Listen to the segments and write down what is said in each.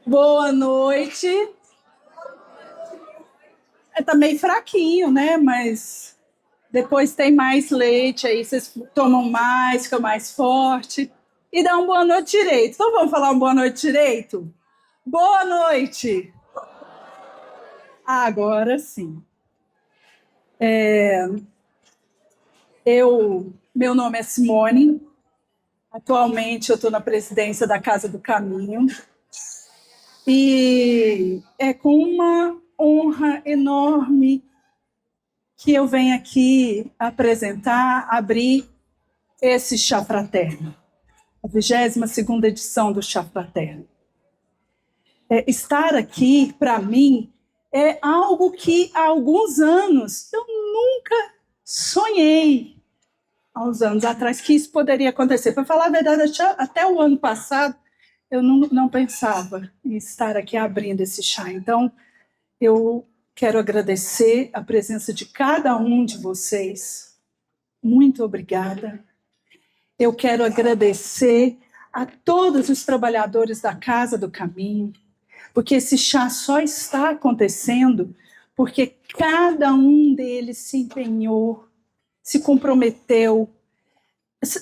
Boa noite. Tá meio fraquinho, né? Mas depois tem mais leite, aí vocês tomam mais, fica mais forte. E dá uma boa noite direito. Então vamos falar uma boa noite direito? Boa noite. Agora sim. Meu nome é Simone. Atualmente eu estou na presidência da Casa do Caminho. E é com uma honra enorme que eu venho aqui apresentar, abrir esse Chá Fraterno, a 22ª edição do Chá Fraterno. Estar aqui, para mim, é algo que há alguns anos eu nunca sonhei, há uns anos atrás, que isso poderia acontecer. Para falar a verdade, até o ano passado, eu não pensava em estar aqui abrindo esse chá. Então, eu quero agradecer a presença de cada um de vocês. Muito obrigada. Eu quero agradecer a todos os trabalhadores da Casa do Caminho, porque esse chá só está acontecendo porque cada um deles se empenhou, se comprometeu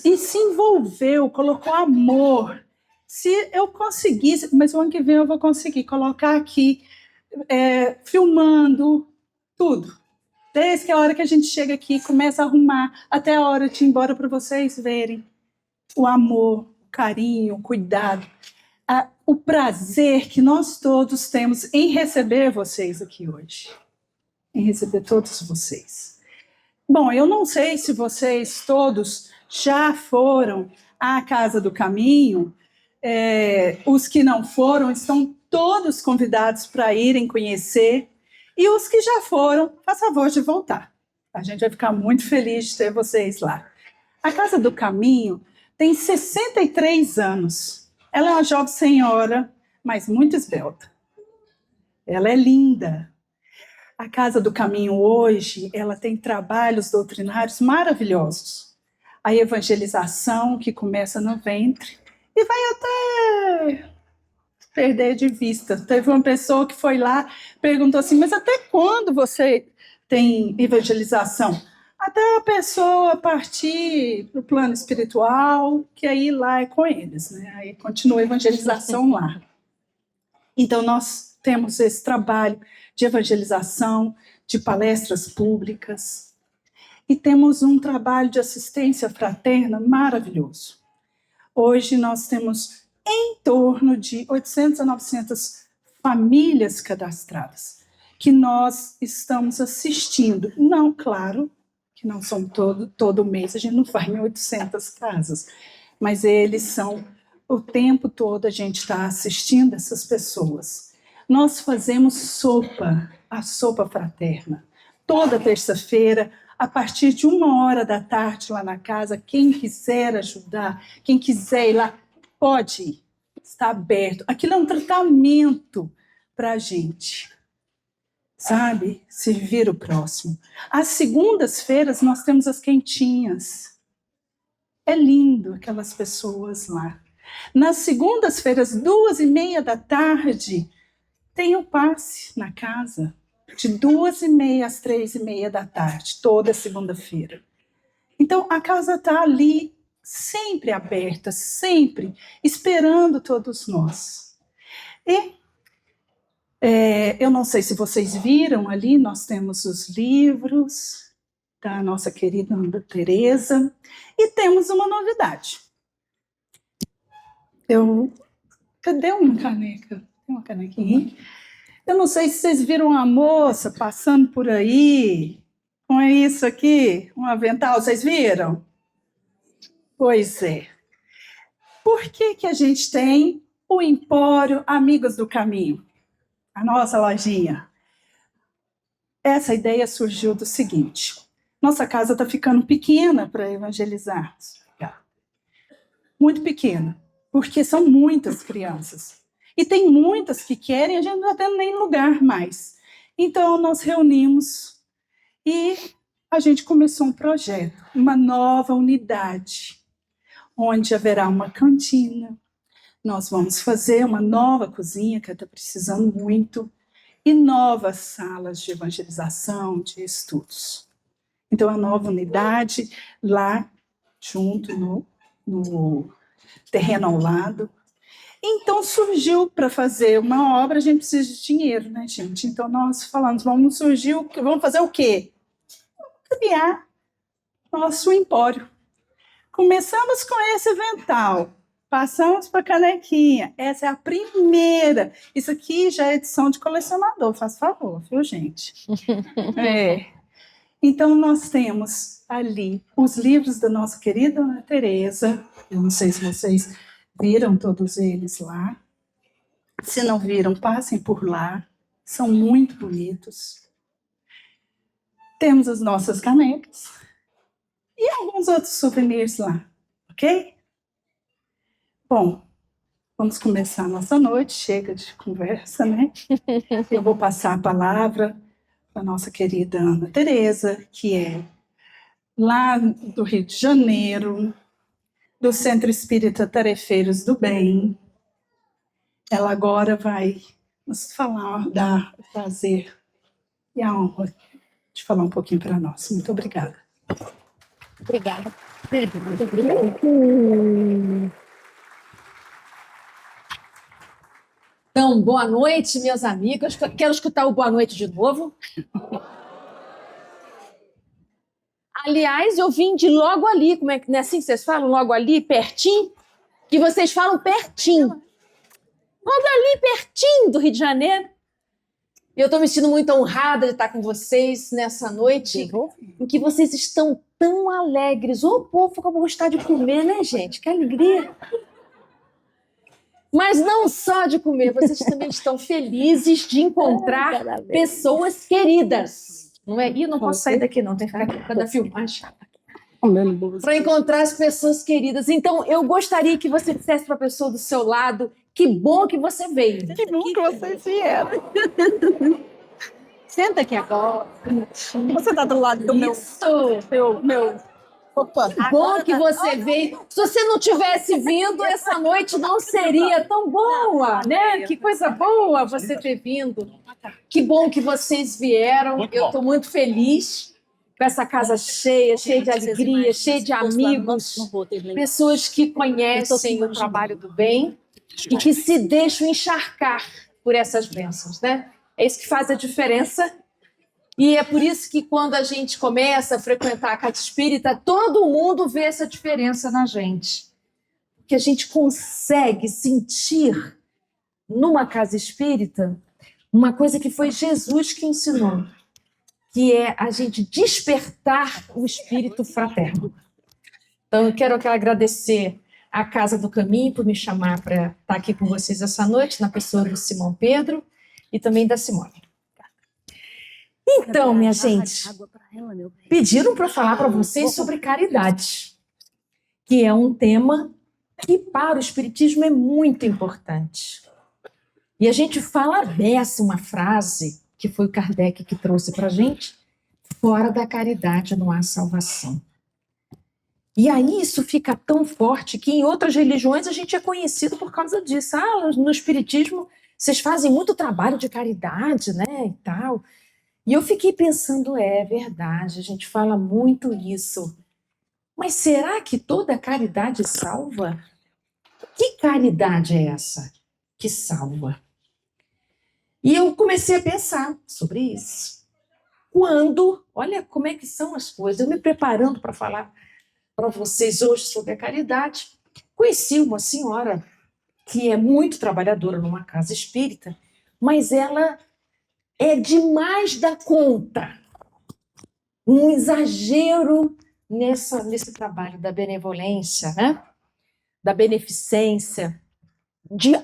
e se envolveu, colocou amor. Se eu conseguisse, mas o ano que vem eu vou conseguir colocar aqui, filmando tudo. Desde a hora que a gente chega aqui, começa a arrumar, até a hora de ir embora, para vocês verem o amor, o carinho, o cuidado, o prazer que nós todos temos em receber vocês aqui hoje, em receber todos vocês. Bom, eu não sei se vocês todos já foram à Casa do Caminho, os que não foram estão todos convidados para irem conhecer, e os que já foram, faz favor de voltar. A gente vai ficar muito feliz de ter vocês lá. A Casa do Caminho tem 63 anos. Ela é uma jovem senhora, mas muito esbelta. Ela é linda. A Casa do Caminho hoje, ela tem trabalhos doutrinários maravilhosos. A evangelização, que começa no ventre e vai até perder de vista. Teve uma pessoa que foi lá, perguntou assim, mas até quando você tem evangelização? Até a pessoa partir para o plano espiritual, que aí lá é com eles, né? Aí continua a evangelização lá. Então, nós temos esse trabalho de evangelização, de palestras públicas, e temos um trabalho de assistência fraterna maravilhoso. Hoje nós temos em torno de 800 a 900 famílias cadastradas, que nós estamos assistindo. Não, claro, que não são todo mês, a gente não vai em 800 casas, mas eles são, o tempo todo a gente está assistindo essas pessoas. Nós fazemos sopa, a sopa fraterna, toda terça-feira, a partir de 13h lá na casa. Quem quiser ajudar, quem quiser ir lá, pode ir, está aberto. Aquilo é um tratamento para a gente, sabe? Servir o próximo. Às segundas-feiras nós temos as quentinhas. É lindo aquelas pessoas lá. Nas segundas-feiras, 14h30, tem o passe na casa, de 14h30 às 15h30, toda segunda-feira. Então, a casa está ali, sempre aberta, sempre esperando todos nós. E eu não sei se vocês viram ali, nós temos os livros da nossa querida Ana Teresa, e temos uma novidade. Cadê uma caneca? Tem uma canequinha? Eu não sei se vocês viram uma moça passando por aí com isso aqui, um avental, vocês viram? Pois é. Por que a gente tem o Empório Amigos do Caminho? A nossa lojinha. Essa ideia surgiu do seguinte: nossa casa está ficando pequena para evangelizar. Muito pequena, porque são muitas crianças. E tem muitas que querem, a gente não está tendo nem lugar mais. Então, nós reunimos e a gente começou um projeto, uma nova unidade, onde haverá uma cantina, nós vamos fazer uma nova cozinha, que está precisando muito, e novas salas de evangelização, de estudos. Então, a nova unidade lá, junto no terreno ao lado. Então, surgiu para fazer uma obra, a gente precisa de dinheiro, né, gente? Então, nós falamos, vamos fazer o quê? Vamos criar nosso empório. Começamos com esse avental, passamos para a canequinha. Essa é a primeira. Isso aqui já é edição de colecionador, faz favor, viu, gente? Então, nós temos ali os livros da nossa querida Ana Teresa. Eu não sei se vocês viram todos eles lá. Se não viram, passem por lá. São muito bonitos. Temos as nossas canecas e alguns outros souvenirs lá, ok? Bom, vamos começar a nossa noite. Chega de conversa, né? Eu vou passar a palavra para a nossa querida Ana Teresa, que é lá do Rio de Janeiro, do Centro Espírita Tarefeiros do Bem. Ela agora vai nos falar, dar o prazer e a honra de falar um pouquinho para nós. Muito obrigada. Obrigada. Então, boa noite, meus amigos. Quero escutar o boa noite de novo. Aliás, eu vim de logo ali, como é que não é assim que vocês falam? Logo ali, pertinho? Que vocês falam pertinho. Logo ali, pertinho do Rio de Janeiro. Eu estou me sentindo muito honrada de estar com vocês nessa noite em que vocês estão tão alegres. O povo vai gostar de comer, né, gente? Que alegria. Mas não só de comer, vocês também estão felizes de encontrar pessoas queridas. Não é? Ih, não posso sair daqui não, tem que ficar aqui por causa da filmagem. Para encontrar as pessoas queridas. Então, eu gostaria que você dissesse para a pessoa do seu lado: que bom que você veio. Que bom que vocês vieram. Senta aqui agora. Você está do lado do meu... Opa. Que bom que você veio. Se você não tivesse vindo, essa noite não seria tão boa, né? Que coisa boa você ter vindo. Que bom que vocês vieram. Eu estou muito feliz com essa casa cheia, cheia de alegria, cheia de amigos, pessoas que conhecem o trabalho do bem e que se deixam encharcar por essas bênçãos, né? É isso que faz a diferença. E é por isso que quando a gente começa a frequentar a casa espírita, todo mundo vê essa diferença na gente. Que a gente consegue sentir numa casa espírita uma coisa que foi Jesus que ensinou, que é a gente despertar o espírito fraterno. Então, eu quero agradecer à Casa do Caminho por me chamar para estar aqui com vocês essa noite, na pessoa do Simão Pedro e também da Simone. Então, minha gente, pediram para eu falar para vocês sobre caridade, que é um tema que para o Espiritismo é muito importante. E a gente fala dessa uma frase, que foi o Kardec que trouxe para a gente: fora da caridade não há salvação. E aí isso fica tão forte que em outras religiões a gente é conhecido por causa disso. Ah, no Espiritismo vocês fazem muito trabalho de caridade, né, e tal. E eu fiquei pensando, é verdade, a gente fala muito isso. Mas será que toda caridade salva? Que caridade é essa que salva? E eu comecei a pensar sobre isso. Olha como é que são as coisas, eu me preparando para falar para vocês hoje sobre a caridade, conheci uma senhora que é muito trabalhadora numa casa espírita, mas ela é demais da conta. Um exagero nesse trabalho da benevolência, né? Da beneficência,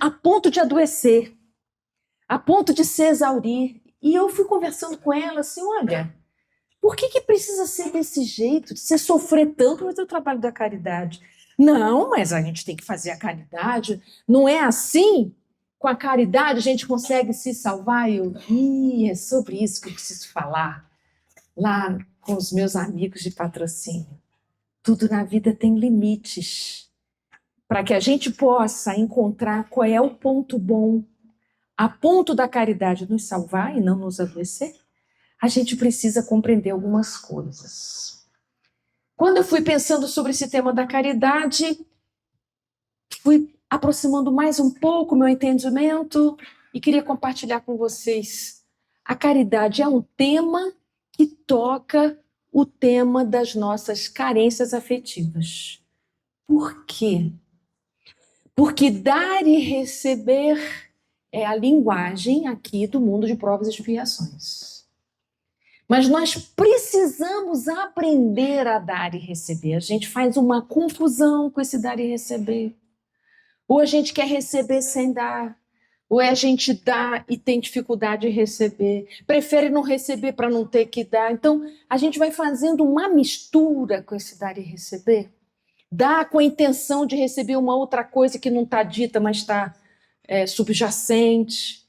a ponto de adoecer, a ponto de se exaurir. E eu fui conversando com ela assim, olha, por que precisa ser desse jeito, de você sofrer tanto no seu trabalho da caridade? Não, mas a gente tem que fazer a caridade. Não é assim? Com a caridade a gente consegue se salvar? É sobre isso que eu preciso falar. Lá com os meus amigos de patrocínio. Tudo na vida tem limites. para que a gente possa encontrar qual é o ponto bom, a ponto da caridade nos salvar e não nos adoecer, a gente precisa compreender algumas coisas. Quando eu fui pensando sobre esse tema da caridade, fui aproximando mais um pouco o meu entendimento e queria compartilhar com vocês. A caridade é um tema que toca o tema das nossas carências afetivas. Por quê? Porque dar e receber é a linguagem aqui do mundo de provas e expiações. Mas nós precisamos aprender a dar e receber. A gente faz uma confusão com esse dar e receber. Ou a gente quer receber sem dar, ou a gente dá e tem dificuldade de receber, prefere não receber para não ter que dar. Então, a gente vai fazendo uma mistura com esse dar e receber. Dá com a intenção de receber uma outra coisa que não está dita, mas está subjacente.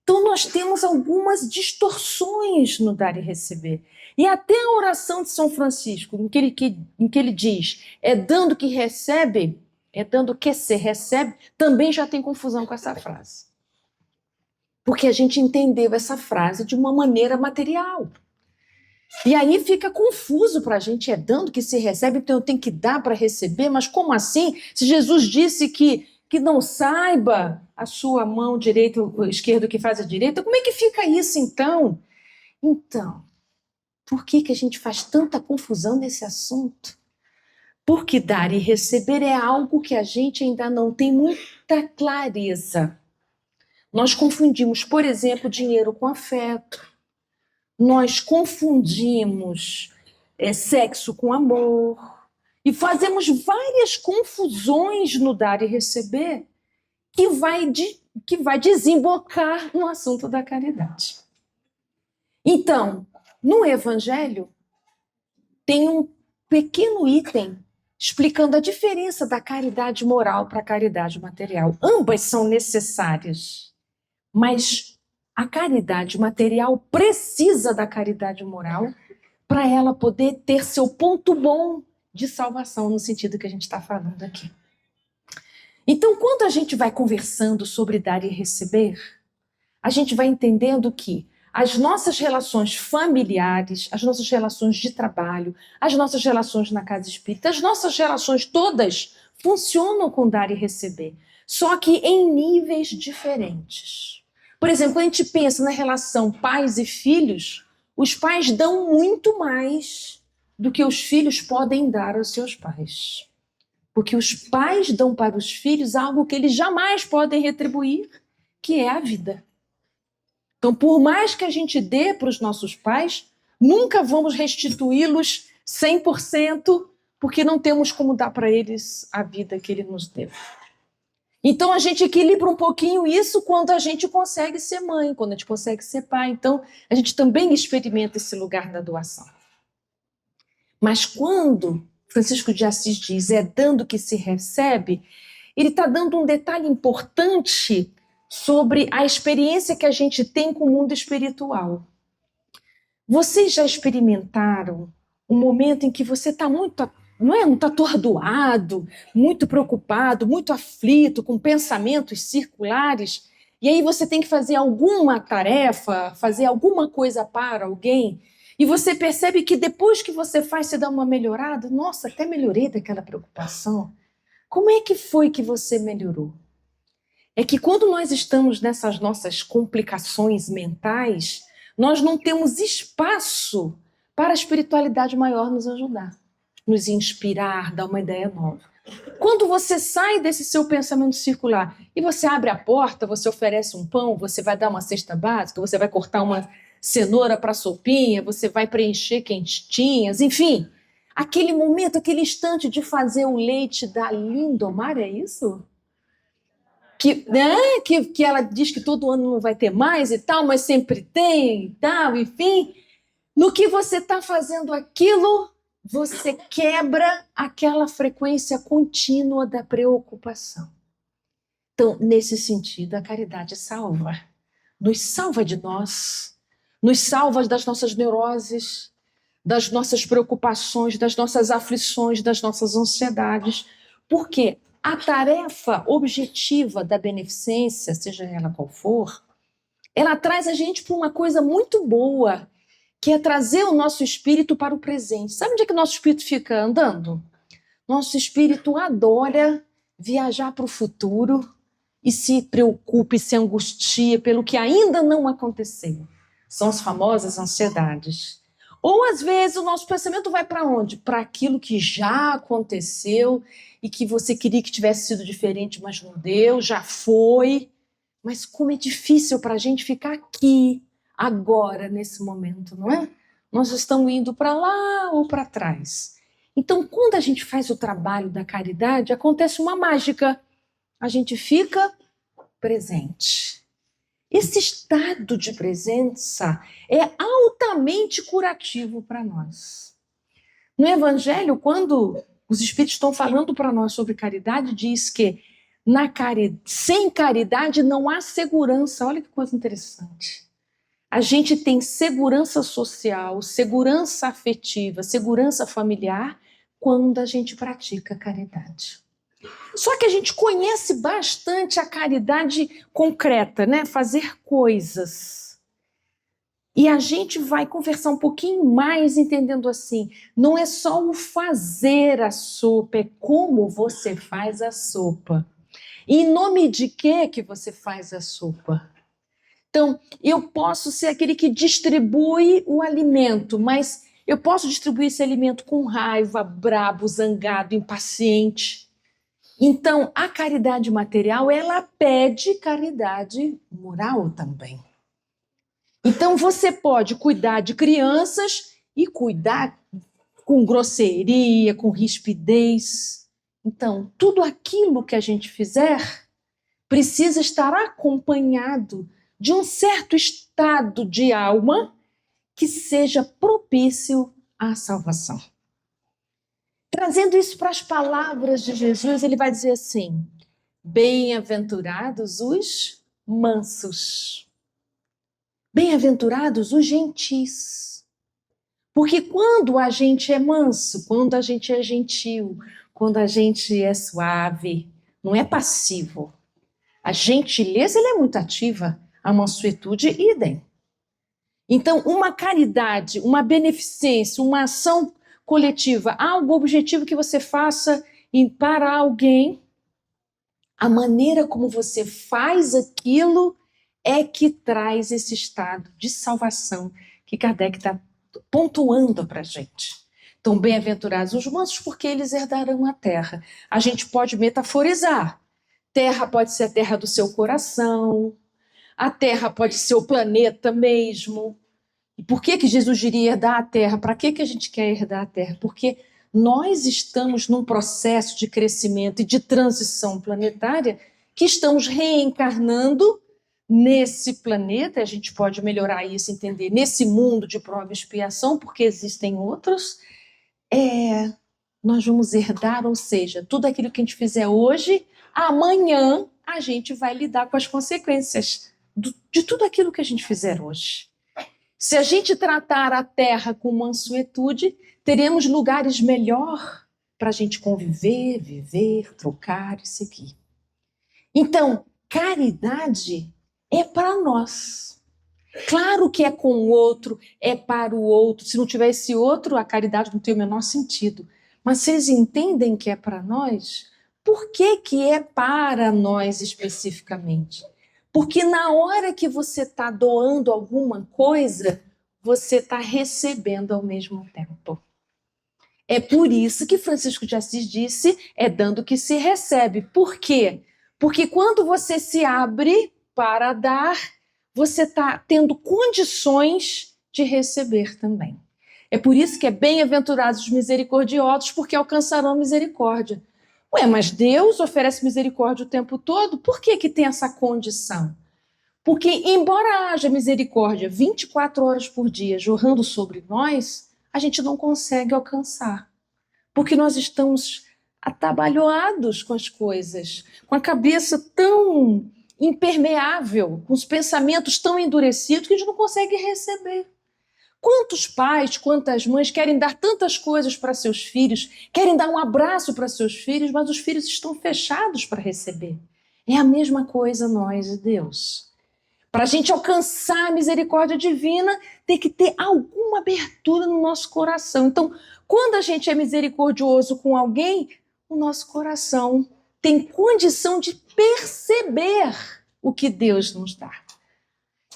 Então, nós temos algumas distorções no dar e receber. E até a oração de São Francisco, em que ele diz, é dando que recebe, é dando que se recebe, também já tem confusão com essa frase. Porque a gente entendeu essa frase de uma maneira material. E aí fica confuso para a gente, é dando que se recebe, então eu tenho que dar para receber, mas como assim? Se Jesus disse que não saiba a sua mão direita ou esquerda que faz a direita, como é que fica isso então? Então, por que a gente faz tanta confusão nesse assunto? Porque dar e receber é algo que a gente ainda não tem muita clareza. Nós confundimos, por exemplo, dinheiro com afeto. Nós confundimos sexo com amor. E fazemos várias confusões no dar e receber que vai desembocar no assunto da caridade. Então, no Evangelho, tem um pequeno item explicando a diferença da caridade moral para a caridade material. Ambas são necessárias, mas a caridade material precisa da caridade moral para ela poder ter seu ponto bom de salvação, no sentido que a gente está falando aqui. Então, quando a gente vai conversando sobre dar e receber, a gente vai entendendo que as nossas relações familiares, as nossas relações de trabalho, as nossas relações na casa espírita, as nossas relações todas funcionam com dar e receber, só que em níveis diferentes. Por exemplo, quando a gente pensa na relação pais e filhos, os pais dão muito mais do que os filhos podem dar aos seus pais. Porque os pais dão para os filhos algo que eles jamais podem retribuir, que é a vida. Então, por mais que a gente dê para os nossos pais, nunca vamos restituí-los 100%, porque não temos como dar para eles a vida que ele nos deu. Então, a gente equilibra um pouquinho isso quando a gente consegue ser mãe, quando a gente consegue ser pai. Então, a gente também experimenta esse lugar da doação. Mas quando Francisco de Assis diz, é dando que se recebe, ele está dando um detalhe importante sobre a experiência que a gente tem com o mundo espiritual. Vocês já experimentaram um momento em que você está muito, muito atordoado, muito preocupado, muito aflito, com pensamentos circulares, e aí você tem que fazer alguma tarefa, fazer alguma coisa para alguém, e você percebe que depois que você faz, você dá uma melhorada? Nossa, até melhorei daquela preocupação. Como é que foi que você melhorou? É que quando nós estamos nessas nossas complicações mentais, nós não temos espaço para a espiritualidade maior nos ajudar, nos inspirar, dar uma ideia nova. Quando você sai desse seu pensamento circular e você abre a porta, você oferece um pão, você vai dar uma cesta básica, você vai cortar uma cenoura para sopinha, você vai preencher quentinhas, enfim, aquele momento, aquele instante de fazer o leite da Lindomar, é isso? Que ela diz que todo ano não vai ter mais e tal, mas sempre tem e tal, enfim. No que você está fazendo aquilo, você quebra aquela frequência contínua da preocupação. Então, nesse sentido, a caridade salva. Nos salva de nós, nos salva das nossas neuroses, das nossas preocupações, das nossas aflições, das nossas ansiedades. Por quê? A tarefa objetiva da beneficência, seja ela qual for, ela traz a gente para uma coisa muito boa, que é trazer o nosso espírito para o presente. Sabe onde é que o nosso espírito fica andando? Nosso espírito adora viajar para o futuro e se preocupa e se angustia pelo que ainda não aconteceu. São as famosas ansiedades. Ou, às vezes, o nosso pensamento vai para onde? Para aquilo que já aconteceu e que você queria que tivesse sido diferente, mas não deu, já foi. Mas como é difícil para a gente ficar aqui, agora, nesse momento, não é? Nós estamos indo para lá ou para trás. Então, quando a gente faz o trabalho da caridade, acontece uma mágica. A gente fica presente. Esse estado de presença é altamente curativo para nós. No Evangelho, quando os Espíritos estão falando para nós sobre caridade, diz que sem caridade não há segurança. Olha que coisa interessante. A gente tem segurança social, segurança afetiva, segurança familiar quando a gente pratica caridade. Só que a gente conhece bastante a caridade concreta, né? Fazer coisas. E a gente vai conversar um pouquinho mais entendendo assim, não é só o fazer a sopa, é como você faz a sopa. E em nome de que você faz a sopa? Então, eu posso ser aquele que distribui o alimento, mas eu posso distribuir esse alimento com raiva, brabo, zangado, impaciente. Então, a caridade material, ela pede caridade moral também. Então, você pode cuidar de crianças e cuidar com grosseria, com rispidez. Então, tudo aquilo que a gente fizer precisa estar acompanhado de um certo estado de alma que seja propício à salvação. Trazendo isso para as palavras de Jesus, ele vai dizer assim: bem-aventurados os mansos, bem-aventurados os gentis. Porque quando a gente é manso, quando a gente é gentil, quando a gente é suave, não é passivo. A gentileza ela é muito ativa, a mansuetude, idem. Então, uma caridade, uma beneficência, uma ação coletiva, algo objetivo que você faça para alguém, a maneira como você faz aquilo é que traz esse estado de salvação que Kardec está pontuando para a gente. Então, bem-aventurados os mansos, porque eles herdarão a terra. A gente pode metaforizar. Terra pode ser a terra do seu coração, a terra pode ser o planeta mesmo. E por que Jesus diria herdar a terra? Para que a gente quer herdar a terra? Porque nós estamos num processo de crescimento e de transição planetária que estamos reencarnando nesse planeta. A gente pode melhorar isso, entender, nesse mundo de prova e expiação, porque existem outros. Nós vamos herdar, ou seja, tudo aquilo que a gente fizer hoje, amanhã a gente vai lidar com as consequências de tudo aquilo que a gente fizer hoje. Se a gente tratar a terra com mansuetude, teremos lugares melhor para a gente conviver, viver, trocar e seguir. Então, caridade é para nós. Claro que é com o outro, é para o outro. Se não tiver esse outro, a caridade não tem o menor sentido. Mas vocês entendem que é para nós? Por que é para nós especificamente? Porque na hora que você está doando alguma coisa, você está recebendo ao mesmo tempo. É por isso que Francisco de Assis disse, é dando que se recebe. Por quê? Porque quando você se abre para dar, você está tendo condições de receber também. É por isso que é bem-aventurados os misericordiosos, porque alcançarão misericórdia. Ué, mas Deus oferece misericórdia o tempo todo? Por que tem essa condição? Porque, embora haja misericórdia 24 horas por dia jorrando sobre nós, a gente não consegue alcançar. Porque nós estamos atabalhoados com as coisas, com a cabeça tão impermeável, com os pensamentos tão endurecidos que a gente não consegue receber. Quantos pais, quantas mães querem dar tantas coisas para seus filhos, querem dar um abraço para seus filhos, mas os filhos estão fechados para receber. É a mesma coisa nós e Deus. Para a gente alcançar a misericórdia divina, tem que ter alguma abertura no nosso coração. Então, quando a gente é misericordioso com alguém, o nosso coração tem condição de perceber o que Deus nos dá.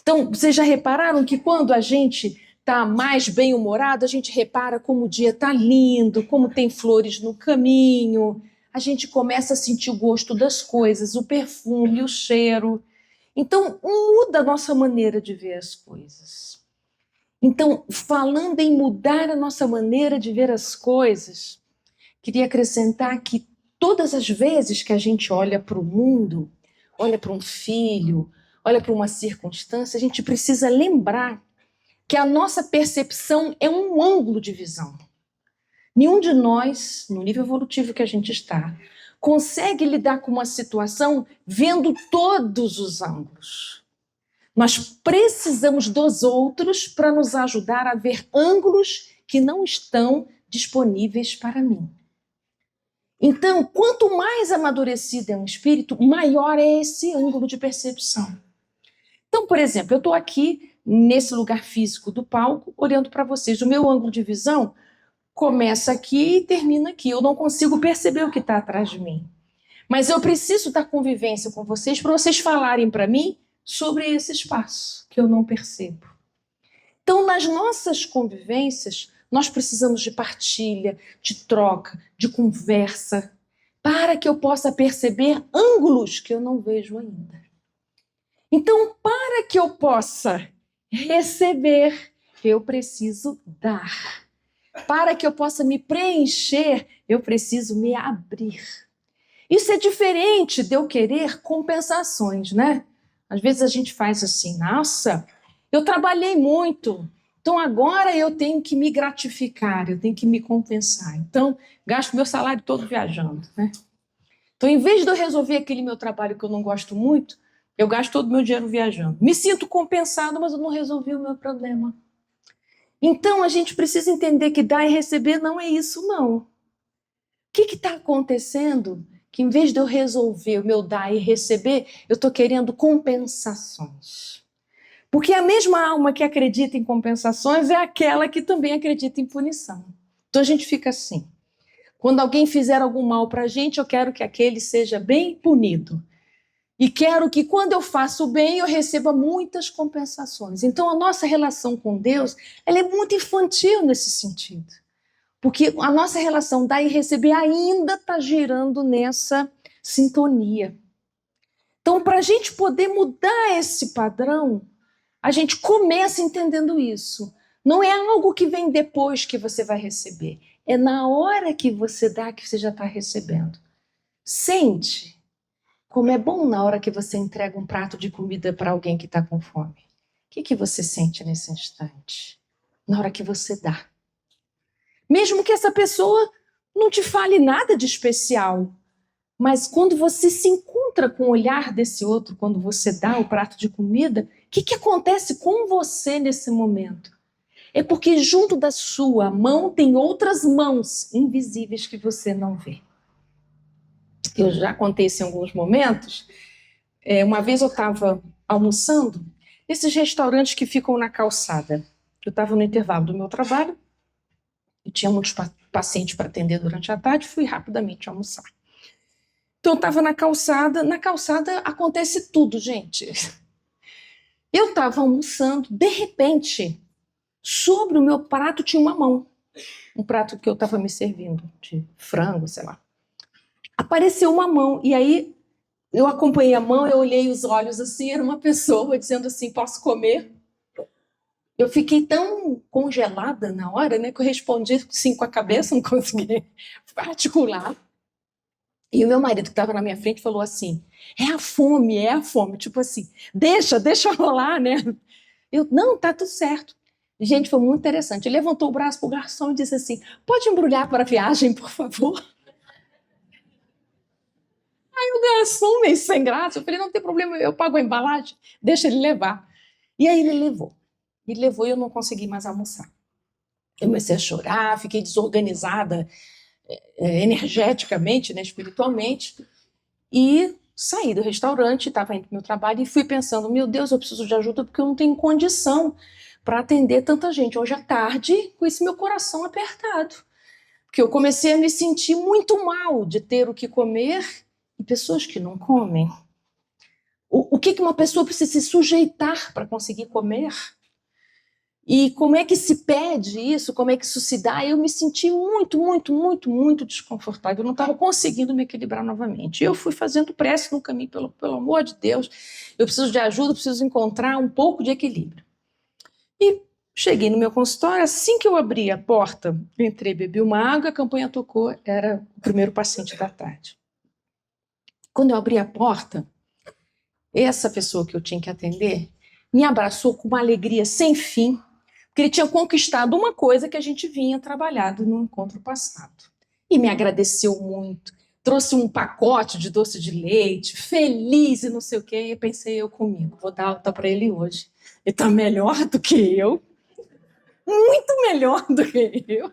Então, vocês já repararam que quando a gente está mais bem-humorado, a gente repara como o dia está lindo, como tem flores no caminho, a gente começa a sentir o gosto das coisas, o perfume, o cheiro. Então, muda a nossa maneira de ver as coisas. Então, falando em mudar a nossa maneira de ver as coisas, queria acrescentar que todas as vezes que a gente olha para o mundo, olha para um filho, olha para uma circunstância, a gente precisa lembrar que a nossa percepção é um ângulo de visão. Nenhum de nós, no nível evolutivo que a gente está, consegue lidar com uma situação vendo todos os ângulos. Nós precisamos dos outros para nos ajudar a ver ângulos que não estão disponíveis para mim. Então, quanto mais amadurecido é um espírito, maior é esse ângulo de percepção. Então, por exemplo, eu estou aqui nesse lugar físico do palco, olhando para vocês. O meu ângulo de visão começa aqui e termina aqui. Eu não consigo perceber o que está atrás de mim. Mas eu preciso da convivência com vocês para vocês falarem para mim sobre esse espaço que eu não percebo. Então, nas nossas convivências, nós precisamos de partilha, de troca, de conversa, para que eu possa perceber ângulos que eu não vejo ainda. Então, para que eu possa receber, eu preciso dar. Para que eu possa me preencher, eu preciso me abrir. Isso é diferente de eu querer compensações, né? Às vezes a gente faz assim, nossa, eu trabalhei muito, então agora eu tenho que me gratificar, eu tenho que me compensar. Então, gasto meu salário todo viajando, né? Então, em vez de eu resolver aquele meu trabalho que eu não gosto muito, eu gasto todo o meu dinheiro viajando. Me sinto compensado, mas eu não resolvi o meu problema. Então, a gente precisa entender que dar e receber não é isso, não. O que está acontecendo? Que em vez de eu resolver o meu dar e receber, eu estou querendo compensações. Porque a mesma alma que acredita em compensações é aquela que também acredita em punição. Então, a gente fica assim. Quando alguém fizer algum mal para a gente, eu quero que aquele seja bem punido. E quero que quando eu faço o bem, eu receba muitas compensações. Então, a nossa relação com Deus, ela é muito infantil nesse sentido. Porque a nossa relação dar e receber ainda está girando nessa sintonia. Então, para a gente poder mudar esse padrão, a gente começa entendendo isso. Não é algo que vem depois que você vai receber. É na hora que você dá que você já está recebendo. Sente como é bom na hora que você entrega um prato de comida para alguém que está com fome. O que você sente nesse instante? Na hora que você dá. Mesmo que essa pessoa não te fale nada de especial, mas quando você se encontra com o olhar desse outro, quando você dá o prato de comida, o que acontece com você nesse momento? É porque junto da sua mão tem outras mãos invisíveis que você não vê. Eu já contei isso em alguns momentos. Uma vez eu estava almoçando nesses restaurantes que ficam na calçada. Eu estava no intervalo do meu trabalho, eu tinha muitos pacientes para atender durante a tarde, fui rapidamente almoçar. Então eu estava na calçada acontece tudo, gente. Eu estava almoçando, de repente, sobre o meu prato tinha uma mão. Um prato que eu estava me servindo, de frango, sei lá. Apareceu uma mão, e aí eu acompanhei a mão, eu olhei os olhos assim, era uma pessoa dizendo assim, posso comer? Eu fiquei tão congelada na hora, né, que eu respondi sim com a cabeça, não consegui articular. E o meu marido, que estava na minha frente, falou assim, é a fome, tipo assim, deixa rolar, né? Eu, não, tá tudo certo. Gente, foi muito interessante. Ele levantou o braço para o garçom e disse assim, pode embrulhar para a viagem, por favor? Aí o garçom, meio sem graça, eu falei, não tem problema, eu pago a embalagem, deixa ele levar. E aí ele levou. me levou e eu não consegui mais almoçar. Eu comecei a chorar, fiquei desorganizada energeticamente, né, espiritualmente, e saí do restaurante, estava indo para o meu trabalho e fui pensando, meu Deus, eu preciso de ajuda porque eu não tenho condição para atender tanta gente hoje à tarde com esse meu coração apertado. Porque eu comecei a me sentir muito mal de ter o que comer e pessoas que não comem. O que uma pessoa precisa se sujeitar para conseguir comer? E como é que se pede isso? Como é que isso se dá? Eu me senti muito desconfortável. Eu não estava conseguindo me equilibrar novamente. Eu fui fazendo prece no caminho, pelo amor de Deus. Eu preciso de ajuda, preciso encontrar um pouco de equilíbrio. E cheguei no meu consultório, assim que eu abri a porta, entrei, bebi uma água, a campanha tocou, era o primeiro paciente da tarde. Quando eu abri a porta, essa pessoa que eu tinha que atender me abraçou com uma alegria sem fim, porque ele tinha conquistado uma coisa que a gente vinha trabalhado no encontro passado. E me agradeceu muito, trouxe um pacote de doce de leite, feliz e não sei o quê, e pensei eu comigo, vou dar alta para ele hoje. Ele está melhor do que eu, muito melhor do que eu.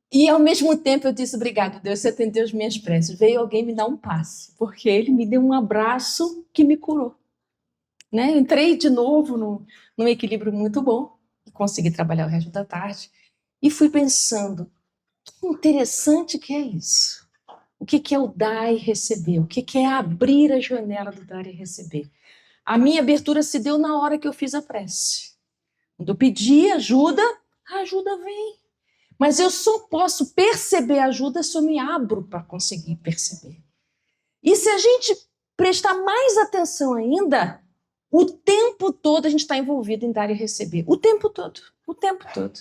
E, ao mesmo tempo, eu disse, obrigado, Deus, você atendeu as minhas preces. Veio alguém me dar um passe, porque ele me deu um abraço que me curou. Né? Eu entrei de novo num equilíbrio muito bom, consegui trabalhar o resto da tarde, e fui pensando, que interessante que é isso. O que é o dar e receber? O que é abrir a janela do dar e receber? A minha abertura se deu na hora que eu fiz a prece. Quando eu pedi ajuda, a ajuda vem. Mas eu só posso perceber a ajuda se eu me abro para conseguir perceber. E se a gente prestar mais atenção ainda, o tempo todo a gente está envolvido em dar e receber. O tempo todo. O tempo todo.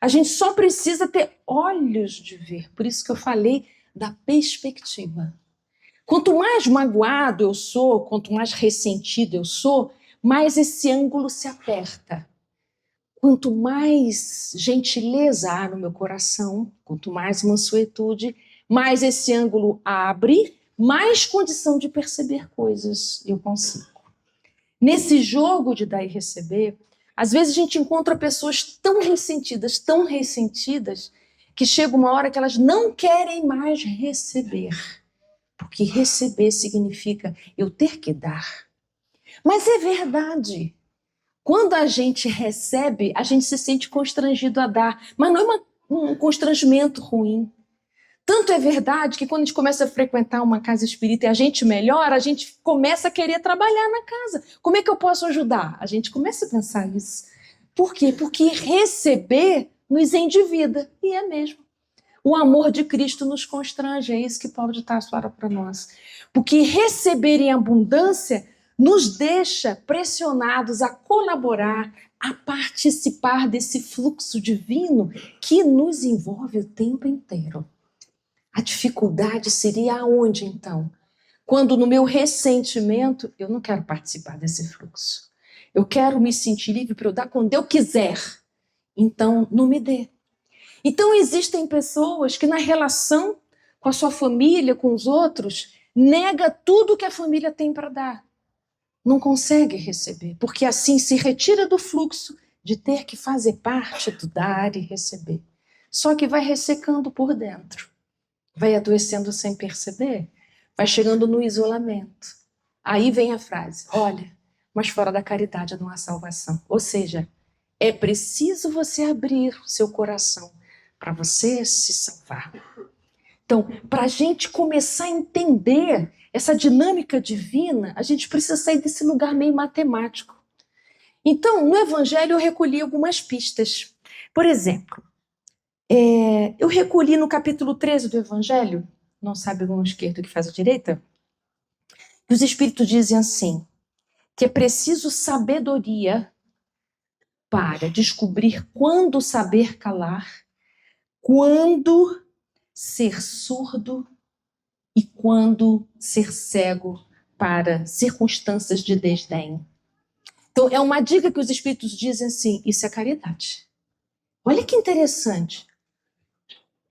A gente só precisa ter olhos de ver. Por isso que eu falei da perspectiva. Quanto mais magoado eu sou, quanto mais ressentido eu sou, mais esse ângulo se aperta. Quanto mais gentileza há no meu coração, quanto mais mansuetude, mais esse ângulo abre, mais condição de perceber coisas eu consigo. Nesse jogo de dar e receber, às vezes a gente encontra pessoas tão ressentidas, que chega uma hora que elas não querem mais receber. Porque receber significa eu ter que dar. Mas é verdade. Quando a gente recebe, a gente se sente constrangido a dar, mas não é um constrangimento ruim. Tanto é verdade que quando a gente começa a frequentar uma casa espírita e a gente melhora, a gente começa a querer trabalhar na casa. Como é que eu posso ajudar? A gente começa a pensar isso. Por quê? Porque receber nos endivida, e é mesmo. O amor de Cristo nos constrange, é isso que Paulo de Tarso fala para nós. Porque receber em abundância nos deixa pressionados a colaborar, a participar desse fluxo divino que nos envolve o tempo inteiro. A dificuldade seria aonde, então? Quando no meu ressentimento, eu não quero participar desse fluxo. Eu quero me sentir livre para eu dar quando eu quiser. Então, não me dê. Então, existem pessoas que na relação com a sua família, com os outros, nega tudo que a família tem para dar. Não consegue receber, porque assim se retira do fluxo de ter que fazer parte do dar e receber. Só que vai ressecando por dentro, vai adoecendo sem perceber, vai chegando no isolamento. Aí vem a frase, olha, mas fora da caridade não há salvação. Ou seja, é preciso você abrir o seu coração para você se salvar. Então, para a gente começar a entender essa dinâmica divina, a gente precisa sair desse lugar meio matemático. Então, no Evangelho eu recolhi algumas pistas. Por exemplo, eu recolhi no capítulo 13 do Evangelho, não sabe a mão esquerda o que faz a direita, que os Espíritos dizem assim, que é preciso sabedoria para descobrir quando saber calar, quando ser surdo e quando ser cego para circunstâncias de desdém. Então, é uma dica que os Espíritos dizem assim, isso é caridade. Olha que interessante.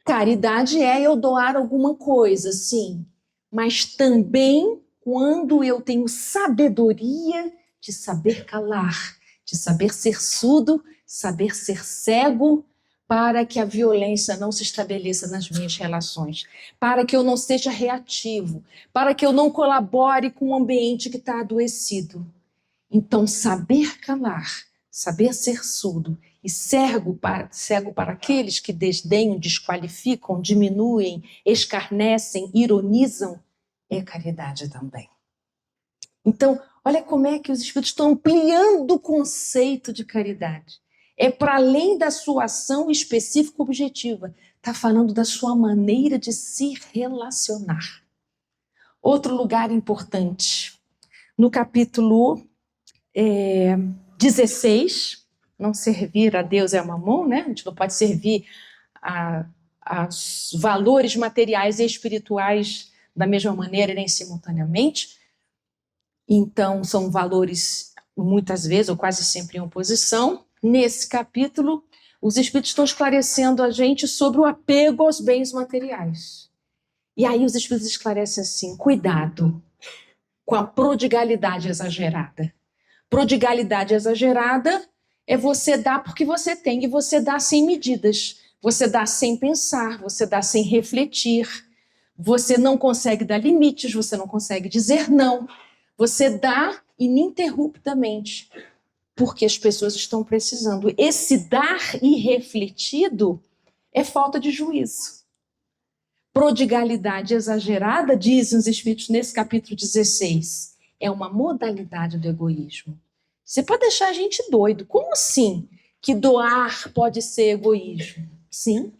Caridade é eu doar alguma coisa, sim, mas também quando eu tenho sabedoria de saber calar, de saber ser surdo, saber ser cego, para que a violência não se estabeleça nas minhas relações, para que eu não seja reativo, para que eu não colabore com um ambiente que está adoecido. Então, saber calar, saber ser surdo e cego para aqueles que desdenham, desqualificam, diminuem, escarnecem, ironizam, é caridade também. Então, olha como é que os Espíritos estão ampliando o conceito de caridade. É para além da sua ação específica objetiva. Está falando da sua maneira de se relacionar. Outro lugar importante. No capítulo 16, não servir a Deus é mamon, né? A gente não pode servir a valores materiais e espirituais da mesma maneira nem simultaneamente. Então, são valores, muitas vezes, ou quase sempre em oposição. Nesse capítulo, os Espíritos estão esclarecendo a gente sobre o apego aos bens materiais. E aí os Espíritos esclarecem assim, cuidado com a prodigalidade exagerada. Prodigalidade exagerada é você dar porque você tem, e você dá sem medidas. Você dá sem pensar, você dá sem refletir. Você não consegue dar limites, você não consegue dizer não. Você dá ininterruptamente, porque as pessoas estão precisando. Esse dar irrefletido é falta de juízo. Prodigalidade exagerada, dizem os Espíritos nesse capítulo 16, é uma modalidade do egoísmo. Você pode deixar a gente doido. Como assim que doar pode ser egoísmo? Sim.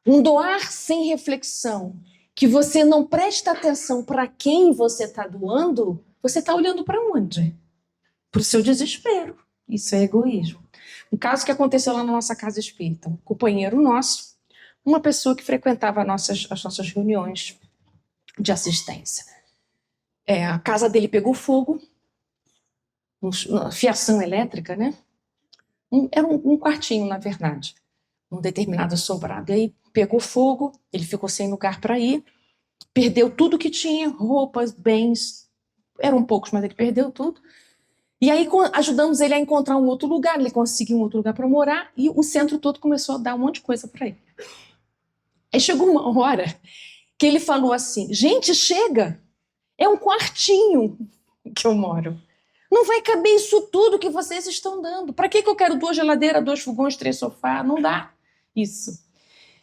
Um doar sem reflexão, que você não presta atenção para quem você está doando, você está olhando para onde? Para o seu desespero. Isso é egoísmo. Um caso que aconteceu lá na nossa casa espírita, um companheiro nosso, uma pessoa que frequentava as nossas reuniões de assistência. A casa dele pegou fogo, uma fiação elétrica, né? Era um quartinho, na verdade, um determinado sobrado. E aí pegou fogo, ele ficou sem lugar para ir, perdeu tudo que tinha, roupas, bens, eram poucos, mas ele perdeu tudo. E aí ajudamos ele a encontrar um outro lugar, ele conseguiu um outro lugar para morar, e o centro todo começou a dar um monte de coisa para ele. Aí chegou uma hora que ele falou assim, gente, chega, é um quartinho que eu moro. Não vai caber isso tudo que vocês estão dando. Para que eu quero 2 geladeiras, 2 fogões, 3 sofás? Não dá isso.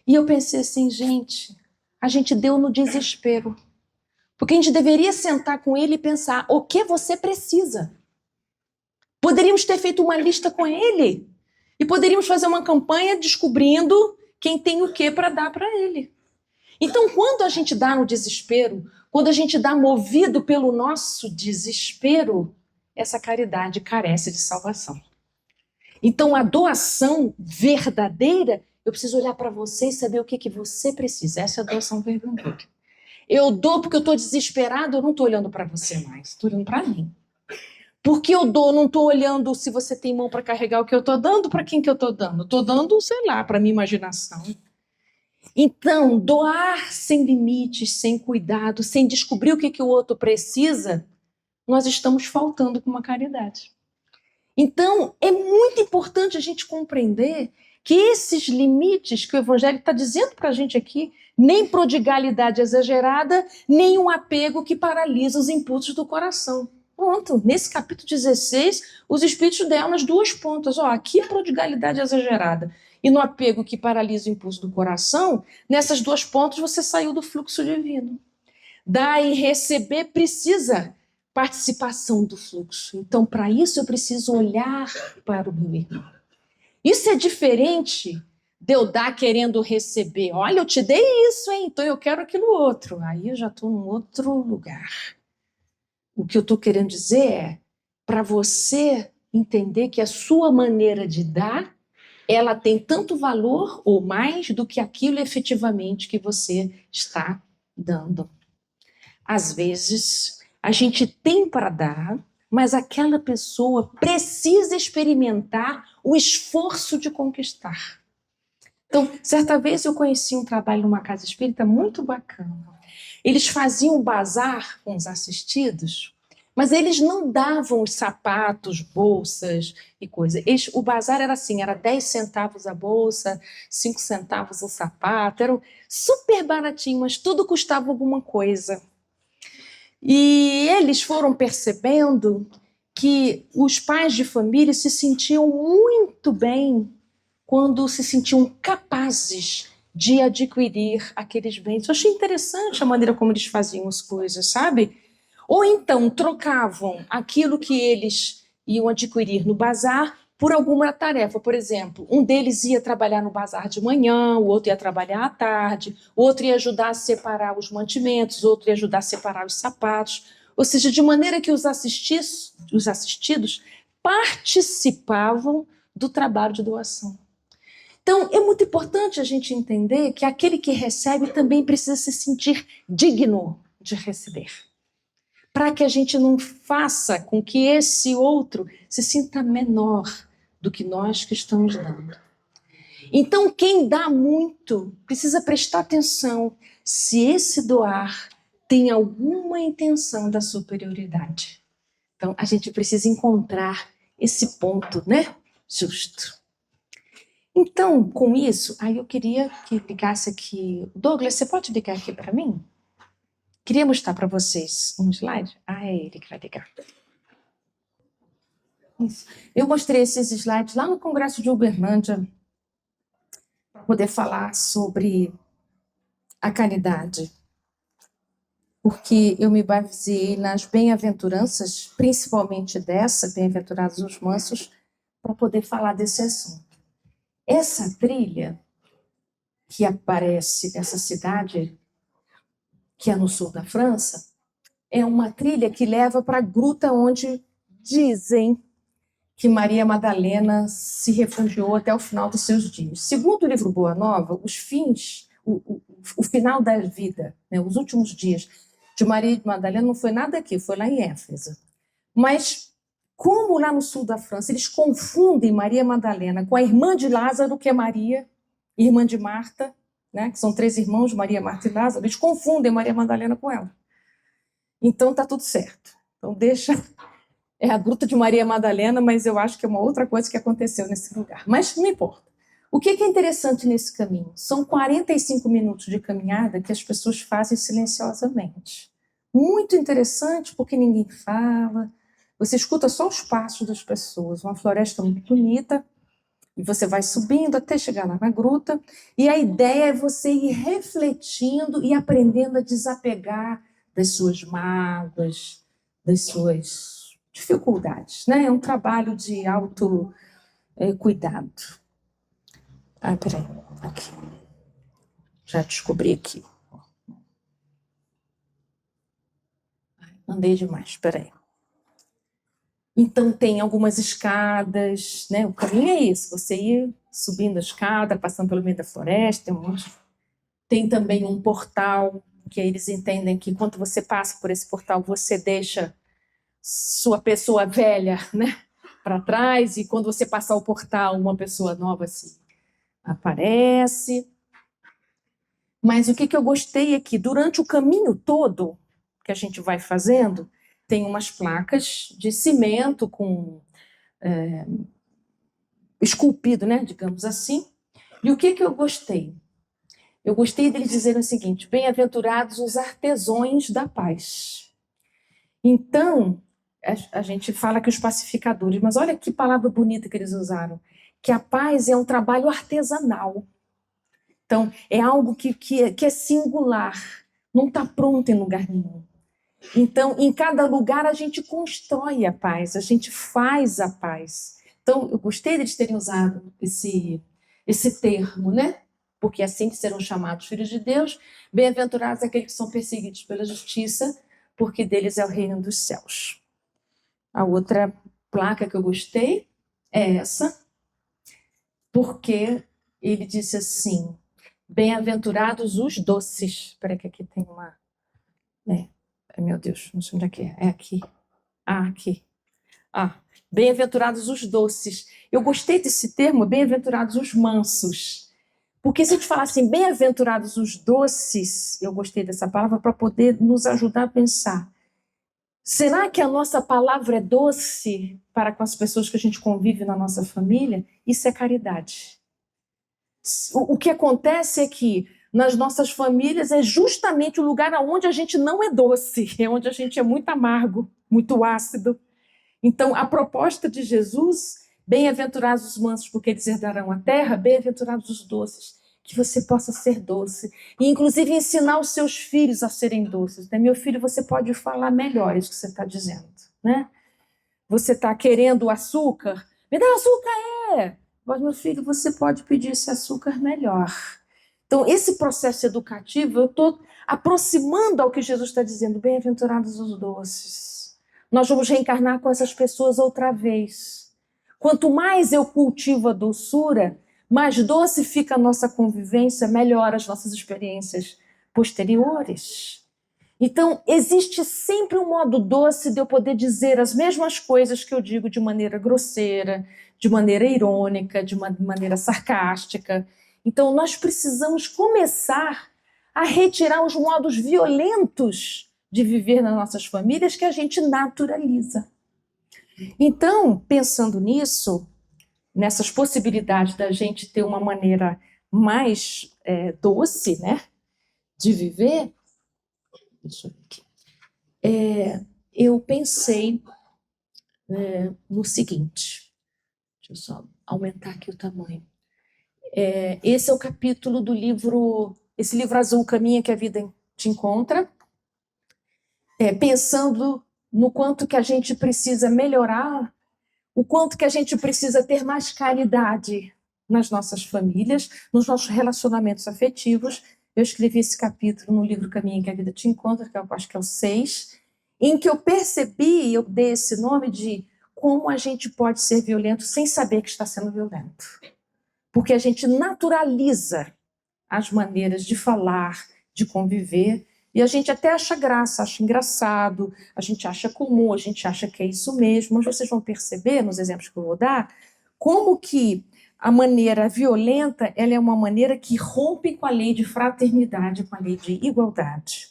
E eu pensei assim, gente, a gente deu no desespero. Porque a gente deveria sentar com ele e pensar, o que você precisa? Poderíamos ter feito uma lista com ele. E poderíamos fazer uma campanha descobrindo quem tem o que para dar para ele. Então, quando a gente dá no desespero, quando a gente dá movido pelo nosso desespero, essa caridade carece de salvação. Então, a doação verdadeira, eu preciso olhar para você e saber o que você precisa. Essa é a doação verdadeira. Eu dou porque eu estou desesperado, eu não estou olhando para você mais, estou olhando para mim. Porque eu dou, não estou olhando se você tem mão para carregar o que eu estou dando, para quem que eu estou dando. Estou dando, sei lá, para minha imaginação. Então, doar sem limites, sem cuidado, sem descobrir o que o outro precisa, nós estamos faltando com uma caridade. Então, é muito importante a gente compreender que esses limites que o Evangelho está dizendo para a gente aqui, nem prodigalidade exagerada, nem um apego que paralisa os impulsos do coração. Pronto, nesse capítulo 16, os Espíritos deram as 2 pontas. Aqui a prodigalidade exagerada e no apego que paralisa o impulso do coração, nessas 2 pontas você saiu do fluxo divino. Dar e receber precisa participação do fluxo. Então, para isso, eu preciso olhar para o meu irmão. Isso é diferente de eu dar querendo receber. Olha, eu te dei isso, hein? Então eu quero aquilo outro. Aí eu já estou num outro lugar. O que eu estou querendo dizer é, para você entender que a sua maneira de dar, ela tem tanto valor ou mais do que aquilo efetivamente que você está dando. Às vezes, a gente tem para dar, mas aquela pessoa precisa experimentar o esforço de conquistar. Então, certa vez eu conheci um trabalho numa casa espírita muito bacana. Eles faziam bazar com os assistidos, Mas eles não davam os sapatos, bolsas e coisa. O bazar era assim, era 10 centavos a bolsa, 5 centavos o sapato, era super baratinho, mas tudo custava alguma coisa. E eles foram percebendo que os pais de família se sentiam muito bem quando se sentiam capazes de adquirir aqueles bens. Eu achei interessante a maneira como eles faziam as coisas, sabe? Ou então trocavam aquilo que eles iam adquirir no bazar por alguma tarefa. Por exemplo, um deles ia trabalhar no bazar de manhã, o outro ia trabalhar à tarde, o outro ia ajudar a separar os mantimentos, o outro ia ajudar a separar os sapatos. Ou seja, de maneira que os assistidos participavam do trabalho de doação. Então, é muito importante a gente entender que aquele que recebe também precisa se sentir digno de receber, para que a gente não faça com que esse outro se sinta menor do que nós que estamos dando. Então, quem dá muito precisa prestar atenção se esse doar tem alguma intenção da superioridade. Então, a gente precisa encontrar esse ponto, né? Justo. Então, com isso, aí eu queria que ligasse aqui. Douglas, você pode ligar aqui para mim? Queria mostrar para vocês um slide. É ele que vai ligar. Isso. Eu mostrei esses slides lá no Congresso de Uberlândia para poder falar sobre a caridade. Porque eu me baseei nas bem-aventuranças, principalmente dessa, bem-aventurados os mansos, para poder falar desse assunto. Essa trilha que aparece, essa cidade, que é no sul da França, é uma trilha que leva para a gruta onde dizem que Maria Madalena se refugiou até o final dos seus dias. Segundo o livro Boa Nova, os fins, o final da vida, né, os últimos dias de Maria Madalena não foi nada aqui, foi lá em Éfeso. Mas como lá no sul da França eles confundem Maria Madalena com a irmã de Lázaro, que é Maria, irmã de Marta, né, que são 3 irmãos, Maria, Marta e Lázaro, eles confundem Maria Madalena com ela. Então tá tudo certo. Então deixa... É a gruta de Maria Madalena, mas eu acho que é uma outra coisa que aconteceu nesse lugar. Mas não importa. O que é interessante nesse caminho? São 45 minutos de caminhada que as pessoas fazem silenciosamente. Muito interessante porque ninguém fala. Você escuta só os passos das pessoas. Uma floresta muito bonita. E você vai subindo até chegar lá na gruta. E a ideia é você ir refletindo e aprendendo a desapegar das suas mágoas, das suas dificuldades, né? É um trabalho de autocuidado. Peraí, aqui. Já descobri aqui. Andei demais, peraí. Então tem algumas escadas, né? O caminho é isso, você ir subindo a escada, passando pelo meio da floresta, tem um monte. Tem também um portal, que aí eles entendem que quando você passa por esse portal, você deixa sua pessoa velha, né, para trás, e quando você passar o portal, uma pessoa nova assim, aparece. Mas o que eu gostei é que durante o caminho todo que a gente vai fazendo, tem umas placas de cimento com esculpido, né, digamos assim. E o que eu gostei? Eu gostei deles dizerem o seguinte: bem-aventurados os artesãos da paz. Então, a gente fala que os pacificadores, mas olha que palavra bonita que eles usaram, que a paz é um trabalho artesanal. Então, é algo que é singular, não está pronto em lugar nenhum. Então, em cada lugar a gente constrói a paz, a gente faz a paz. Então, eu gostei deles terem usado esse termo, né? Porque assim que serão chamados filhos de Deus, bem-aventurados aqueles que são perseguidos pela justiça, porque deles é o reino dos céus. A outra placa que eu gostei é essa, porque ele disse assim: bem-aventurados os doces. Espera que aqui tem uma... meu Deus, não sei onde é que é. É aqui. Aqui. Bem-aventurados os doces. Eu gostei desse termo, bem-aventurados os mansos. Porque se a gente falar assim, bem-aventurados os doces, eu gostei dessa palavra para poder nos ajudar a pensar. Será que a nossa palavra é doce para com as pessoas que a gente convive na nossa família? Isso é caridade. O que acontece é que nas nossas famílias é justamente o lugar onde a gente não é doce, é onde a gente é muito amargo, muito ácido. Então, a proposta de Jesus, bem-aventurados os mansos, porque eles herdarão a terra, bem-aventurados os doces, que você possa ser doce. E, inclusive, ensinar os seus filhos a serem doces. Né? Meu filho, você pode falar melhor isso que você está dizendo. Né? Você está querendo açúcar? Me dá açúcar, Mas, meu filho, você pode pedir esse açúcar melhor. Então, esse processo educativo, eu estou aproximando ao que Jesus está dizendo. Bem-aventurados os doces. Nós vamos reencarnar com essas pessoas outra vez. Quanto mais eu cultivo a doçura, mais doce fica a nossa convivência, melhor as nossas experiências posteriores. Então, existe sempre um modo doce de eu poder dizer as mesmas coisas que eu digo de maneira grosseira, de maneira irônica, de uma maneira sarcástica. Então, nós precisamos começar a retirar os modos violentos de viver nas nossas famílias que a gente naturaliza. Então, pensando nisso, nessas possibilidades da gente ter uma maneira mais doce, né, de viver, deixa eu ver aqui. Eu pensei no seguinte, deixa eu só aumentar aqui o tamanho. Esse é o capítulo do livro, esse livro azul, Caminha que a Vida Te Encontra, pensando no quanto que a gente precisa melhorar, o quanto que a gente precisa ter mais caridade nas nossas famílias, nos nossos relacionamentos afetivos. Eu escrevi esse capítulo no livro Caminho que a Vida Te Encontra, que eu acho que é o 6, em que eu percebi, eu dei esse nome de como a gente pode ser violento sem saber que está sendo violento. Porque a gente naturaliza as maneiras de falar, de conviver, e a gente até acha graça, acha engraçado, a gente acha comum, a gente acha que é isso mesmo, mas vocês vão perceber, nos exemplos que eu vou dar, como que a maneira violenta ela é uma maneira que rompe com a lei de fraternidade, com a lei de igualdade.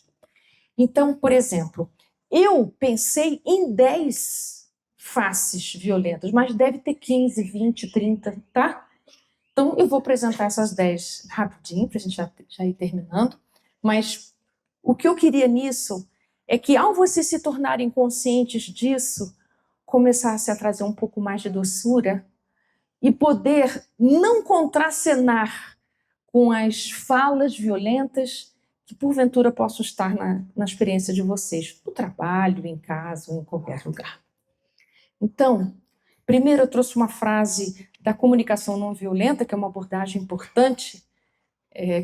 Então, por exemplo, eu pensei em 10 faces violentas, mas deve ter 15, 20, 30, tá? Então, eu vou apresentar essas 10 rapidinho, para a gente já ir terminando, mas o que eu queria nisso é que, ao vocês se tornarem conscientes disso, começasse a trazer um pouco mais de doçura e poder não contracenar com as falas violentas que, porventura, possam estar na experiência de vocês, no trabalho, em casa, ou em qualquer lugar. Então, primeiro eu trouxe uma frase da comunicação não violenta, que é uma abordagem importante,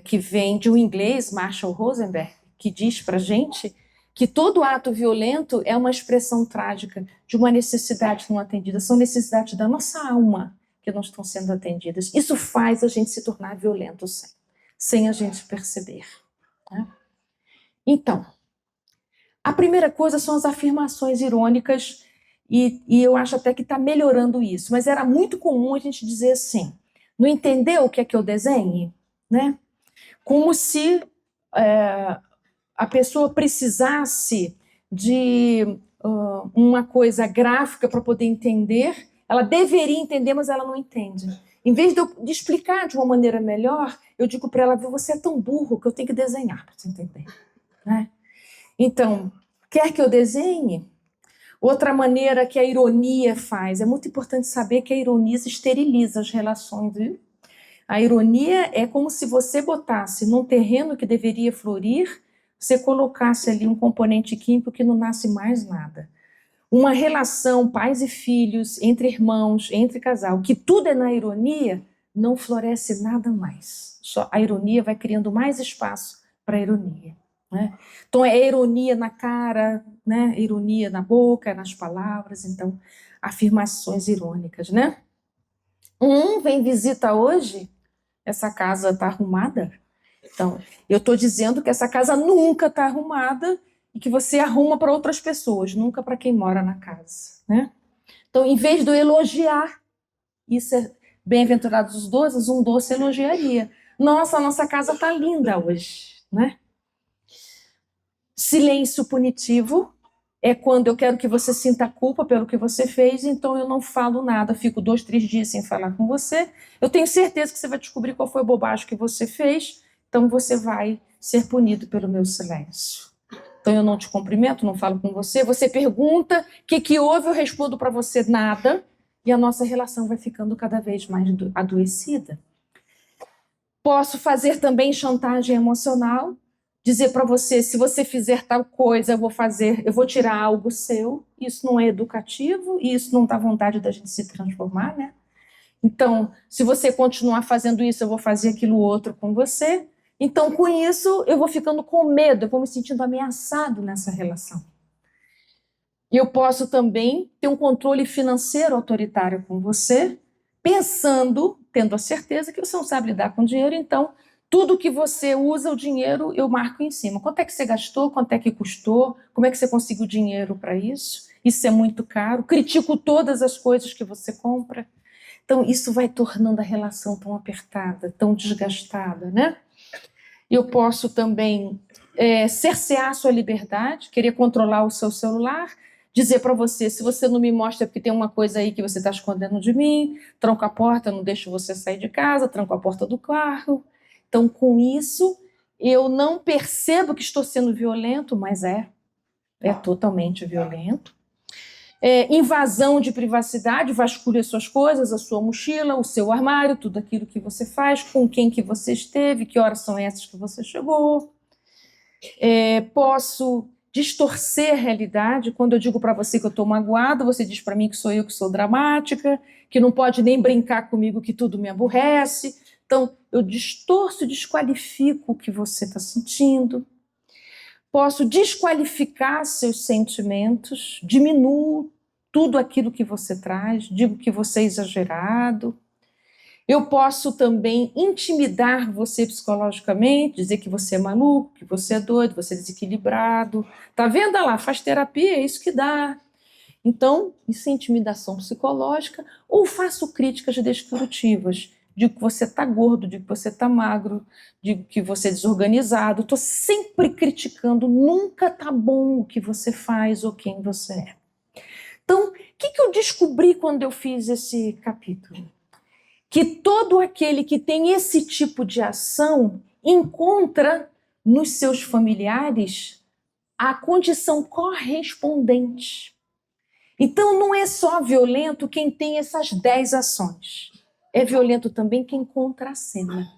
que vem de um inglês, Marshall Rosenberg, que diz para a gente que todo ato violento é uma expressão trágica de uma necessidade não atendida. São necessidades da nossa alma que não estão sendo atendidas. Isso faz a gente se tornar violento sem a gente perceber. Né? Então, a primeira coisa são as afirmações irônicas, e eu acho até que está melhorando isso, mas era muito comum a gente dizer assim, não entendeu o que é que eu desenhe? Né? Como se a pessoa precisasse de uma coisa gráfica para poder entender, ela deveria entender, mas ela não entende. Em vez de explicar de uma maneira melhor, eu digo para ela, você é tão burro que eu tenho que desenhar para você entender. Né? Então, quer que eu desenhe? Outra maneira que a ironia faz, é muito importante saber que a ironia esteriliza as relações, viu? A ironia é como se você botasse num terreno que deveria florir, você colocasse ali um componente químico que não nasce mais nada. Uma relação pais e filhos, entre irmãos, entre casal, que tudo é na ironia, não floresce nada mais. Só a ironia vai criando mais espaço para a ironia. Né? Então, é ironia na cara, né? Ironia na boca, nas palavras, então, afirmações irônicas. Né? Vem visita hoje, essa casa está arrumada? Então, eu estou dizendo que essa casa nunca está arrumada e que você arruma para outras pessoas, nunca para quem mora na casa. Né? Então, em vez de eu elogiar, isso é bem-aventurados os doces, um doce elogiaria. Nossa, a nossa casa está linda hoje. Né? Silêncio punitivo, é quando eu quero que você sinta culpa pelo que você fez, então eu não falo nada, fico 2, 3 dias sem falar com você. Eu tenho certeza que você vai descobrir qual foi a bobagem que você fez, então você vai ser punido pelo meu silêncio. Então eu não te cumprimento, não falo com você. Você pergunta o que houve, eu respondo para você nada, e a nossa relação vai ficando cada vez mais adoecida. Posso fazer também chantagem emocional, dizer para você, se você fizer tal coisa, eu vou tirar algo seu. Isso não é educativo e isso não dá vontade da gente se transformar, né? Então, se você continuar fazendo isso, eu vou fazer aquilo outro com você. Então, com isso, eu vou ficando com medo, eu vou me sentindo ameaçado nessa relação. E eu posso também ter um controle financeiro autoritário com você, tendo a certeza que você não sabe lidar com dinheiro, então tudo que você usa o dinheiro eu marco em cima. Quanto é que você gastou? Quanto é que custou? Como é que você conseguiu dinheiro para isso? Isso é muito caro. Critico todas as coisas que você compra. Então isso vai tornando a relação tão apertada, tão desgastada, né? Eu posso também cercear a sua liberdade, querer controlar o seu celular, dizer para você, se você não me mostra porque tem uma coisa aí que você está escondendo de mim, tranco a porta, não deixo você sair de casa, tranco a porta do carro. Então, com isso, eu não percebo que estou sendo violento, mas é totalmente violento. Invasão de privacidade, vasculha as suas coisas, a sua mochila, o seu armário, tudo aquilo que você faz, com quem que você esteve, que horas são essas que você chegou. Posso distorcer a realidade. Quando eu digo para você que eu estou magoada, você diz para mim que sou eu que sou dramática, que não pode nem brincar comigo, que tudo me aborrece. Então, eu distorço, desqualifico o que você está sentindo. Posso desqualificar seus sentimentos, diminuo tudo aquilo que você traz, digo que você é exagerado. Eu posso também intimidar você psicologicamente, dizer que você é maluco, que você é doido, você é desequilibrado. Tá vendo? Olha lá, faz terapia, é isso que dá. Então, isso é intimidação psicológica. Ou faço críticas destrutivas. Digo que você está gordo, digo que você está magro, digo que você é desorganizado. Estou sempre criticando, nunca está bom o que você faz ou quem você é. Então, o que eu descobri quando eu fiz esse capítulo? Que todo aquele que tem esse tipo de ação encontra nos seus familiares a condição correspondente. Então, não é só violento quem tem essas 10 ações. É violento também quem contracena,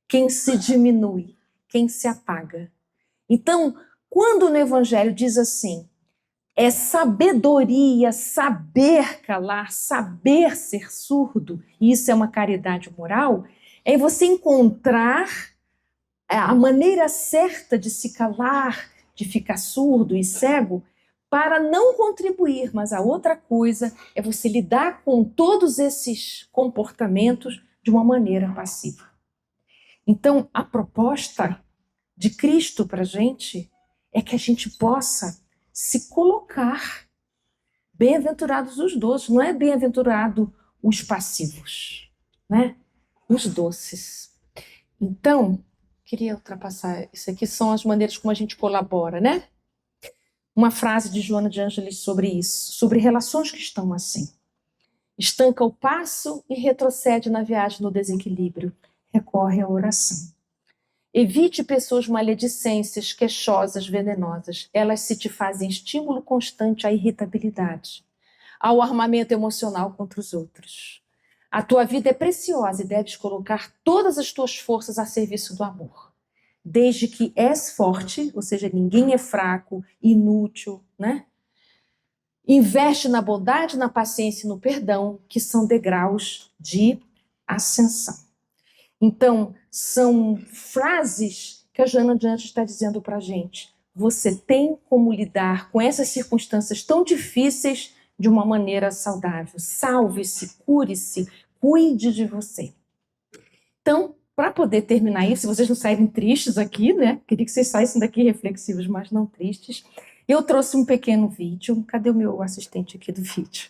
quem se diminui, quem se apaga. Então, quando no Evangelho diz assim, é sabedoria, saber calar, saber ser surdo, e isso é uma caridade moral, é você encontrar a maneira certa de se calar, de ficar surdo e cego, para não contribuir, mas a outra coisa é você lidar com todos esses comportamentos de uma maneira passiva. Então, a proposta de Cristo para a gente é que a gente possa se colocar. Bem-aventurados os doces, não é bem-aventurado os passivos, né? Os doces. Então, queria ultrapassar isso aqui, são as maneiras como a gente colabora, né? Uma frase de Joana de Ângeles sobre isso, sobre relações que estão assim. Estanca o passo e retrocede na viagem no desequilíbrio. Recorre à oração. Evite pessoas maledicências, queixosas, venenosas. Elas se te fazem estímulo constante à irritabilidade, ao armamento emocional contra os outros. A tua vida é preciosa e deves colocar todas as tuas forças a serviço do amor. Desde que és forte, ou seja, ninguém é fraco, inútil, né? Investe na bondade, na paciência e no perdão, que são degraus de ascensão. Então, são frases que a Joana de Ângeles está dizendo para a gente. Você tem como lidar com essas circunstâncias tão difíceis de uma maneira saudável. Salve-se, cure-se, cuide de você. Então, para poder terminar isso, se vocês não saírem tristes aqui, né? Queria que vocês saíssem daqui reflexivos, mas não tristes. Eu trouxe um pequeno vídeo. Cadê o meu assistente aqui do vídeo?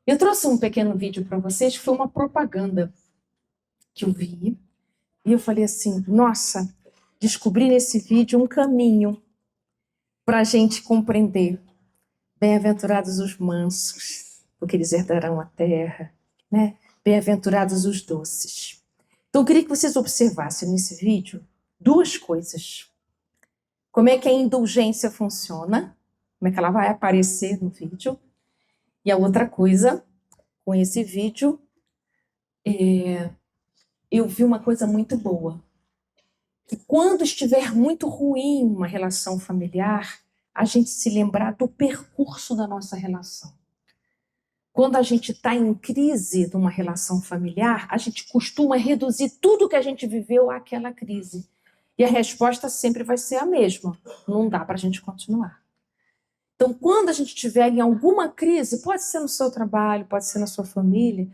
Eu trouxe um pequeno vídeo para vocês, que foi uma propaganda que eu vi, e eu falei assim, nossa, descobri nesse vídeo um caminho para a gente compreender. Bem-aventurados os mansos, porque eles herdarão a terra, né? Bem-aventurados os doces. Então, eu queria que vocês observassem nesse vídeo duas coisas. Como é que a indulgência funciona, como é que ela vai aparecer no vídeo. E a outra coisa, com esse vídeo, eu vi uma coisa muito boa. Que quando estiver muito ruim uma relação familiar, a gente se lembrar do percurso da nossa relação. Quando a gente está em crise numa relação familiar, a gente costuma reduzir tudo que a gente viveu àquela crise. E a resposta sempre vai ser a mesma. Não dá para a gente continuar. Então, quando a gente estiver em alguma crise, pode ser no seu trabalho, pode ser na sua família,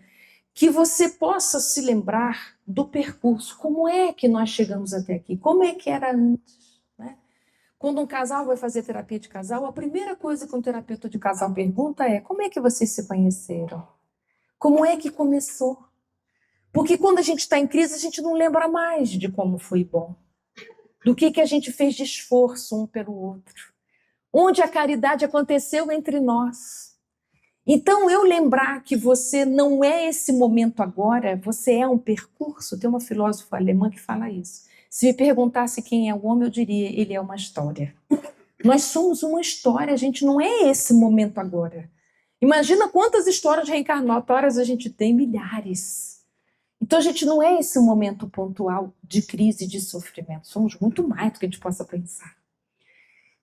que você possa se lembrar do percurso. Como é que nós chegamos até aqui? Como é que era antes? Né? Quando um casal vai fazer terapia de casal, a primeira coisa que um terapeuta de casal pergunta é: como é que vocês se conheceram? Como é que começou? Porque quando a gente está em crise, a gente não lembra mais de como foi bom. Do que a gente fez de esforço um pelo outro. Onde a caridade aconteceu entre nós. Então, eu lembrar que você não é esse momento agora, você é um percurso. Tem uma filósofa alemã que fala isso. Se me perguntasse quem é o homem, eu diria: ele é uma história. Nós somos uma história, a gente não é esse momento agora. Imagina quantas histórias reencarnatórias a gente tem, milhares. Então a gente não é esse momento pontual de crise, de sofrimento. Somos muito mais do que a gente possa pensar.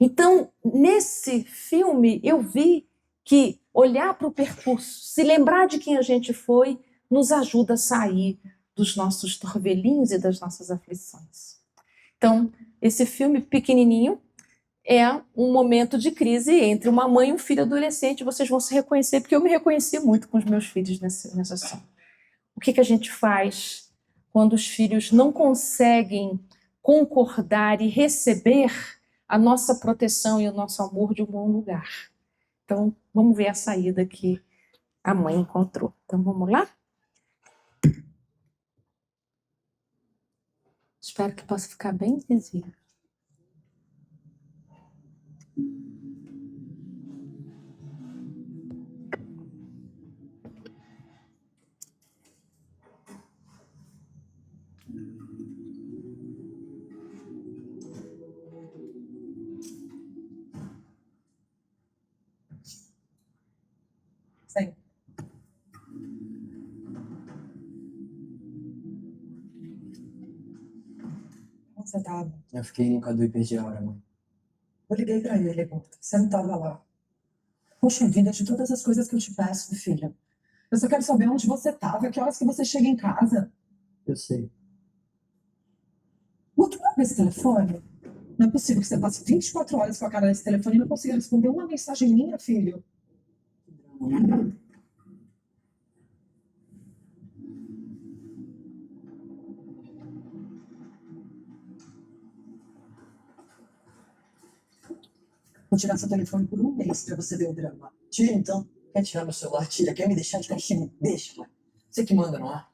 Então, nesse filme, eu vi que olhar para o percurso, se lembrar de quem a gente foi, nos ajuda a sair dos nossos torvelinhos e das nossas aflições. Então, esse filme pequenininho é um momento de crise entre uma mãe e um filho adolescente. Vocês vão se reconhecer, porque eu me reconheci muito com os meus filhos nessa ação. O que a gente faz quando os filhos não conseguem concordar e receber a nossa proteção e o nosso amor de um bom lugar? Então, vamos ver a saída que a mãe encontrou. Então, vamos lá? Espero que possa ficar bem visível. Sim. Onde você tava? Eu fiquei no Cadu e perdi a hora, mãe. Eu liguei pra ele, Guto. Você não tava lá. Poxa vida, de todas as coisas que eu te peço, filha. Eu só quero saber onde você tava, que horas que você chega em casa. Eu sei. Guto, não é esse telefone? Não é possível que você passe 24 horas com a cara nesse telefone e não consiga responder uma mensagem minha, filho. Vou tirar seu telefone por um mês pra você ver o drama. Tira então. Quer tirar meu celular? Tira. Quer me deixar de castigo? Deixa, mãe. Você que manda, não é?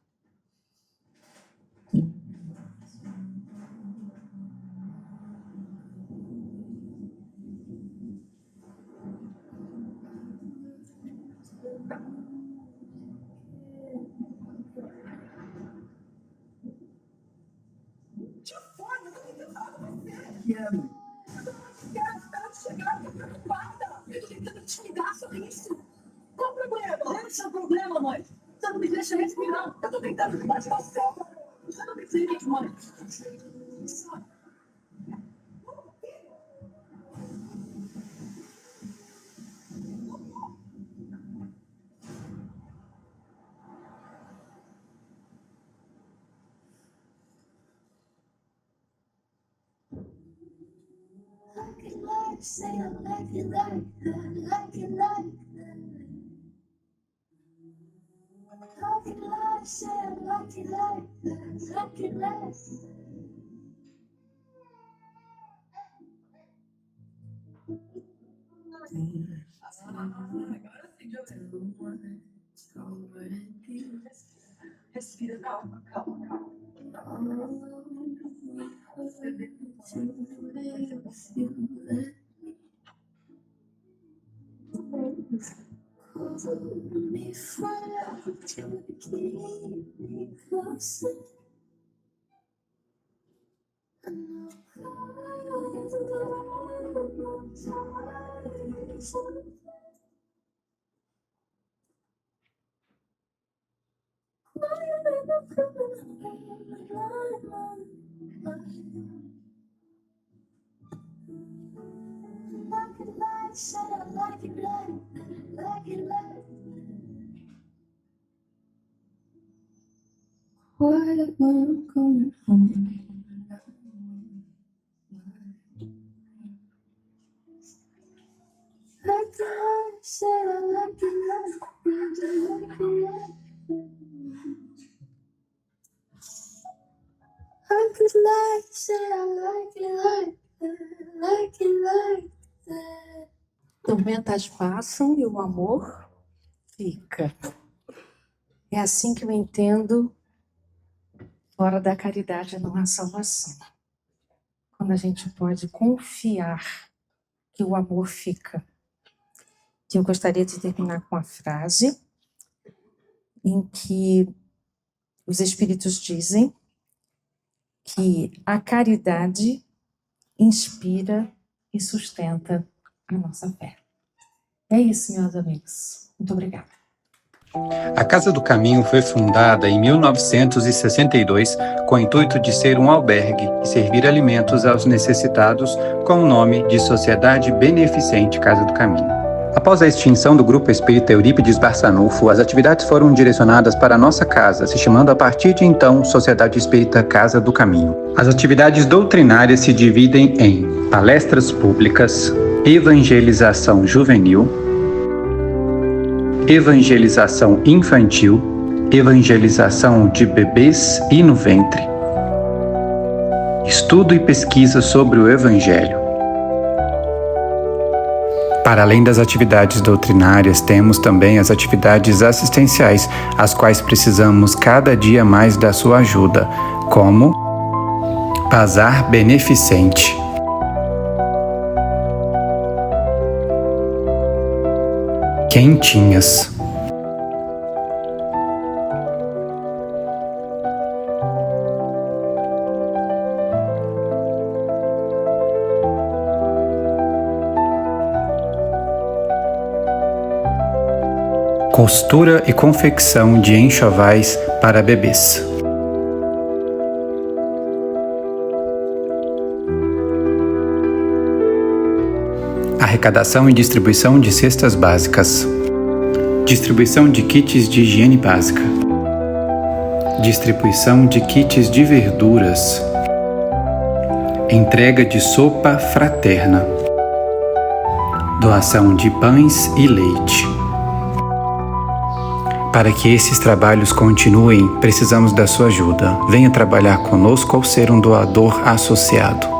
Quero. Chegar, eu tô preocupada. Eu tô tentando te ligar sobre isso. Qual o problema? Qual é o seu problema, mãe? Você não me deixa respirar. Eu tô tentando cuidar de você. Você não me entende, mãe. Say I like it like that, like it like that. Like it like, say I like it like that, like it like that. Respira, calma, calma, calma. Oh, to keep me closer. I know I is quiet when I'm coming home. Like the light, said I like it like I could lie, say I like it like that, like it like that. Tormentas passam e o amor fica. É assim que eu entendo. Fora da caridade não há salvação. Quando a gente pode confiar que o amor fica. Eu gostaria de terminar com a frase em que os espíritos dizem que a caridade inspira e sustenta a nossa fé. É isso, meus amigos. Muito obrigada. A Casa do Caminho foi fundada em 1962 com o intuito de ser um albergue e servir alimentos aos necessitados com o nome de Sociedade Beneficente Casa do Caminho. Após a extinção do Grupo Espírita Eurípides Barçanufo, as atividades foram direcionadas para a nossa casa, se chamando a partir de então Sociedade Espírita Casa do Caminho. As atividades doutrinárias se dividem em palestras públicas, evangelização juvenil, evangelização infantil, evangelização de bebês e no ventre, estudo e pesquisa sobre o Evangelho. Para além das atividades doutrinárias, temos também as atividades assistenciais, as quais precisamos cada dia mais da sua ajuda, como Bazar Beneficente, Quentinhas, costura e confecção de enxovais para bebês. Arrecadação e distribuição de cestas básicas. Distribuição de kits de higiene básica. Distribuição de kits de verduras. Entrega de sopa fraterna. Doação de pães e leite. Para que esses trabalhos continuem, precisamos da sua ajuda. Venha trabalhar conosco ou ser um doador associado.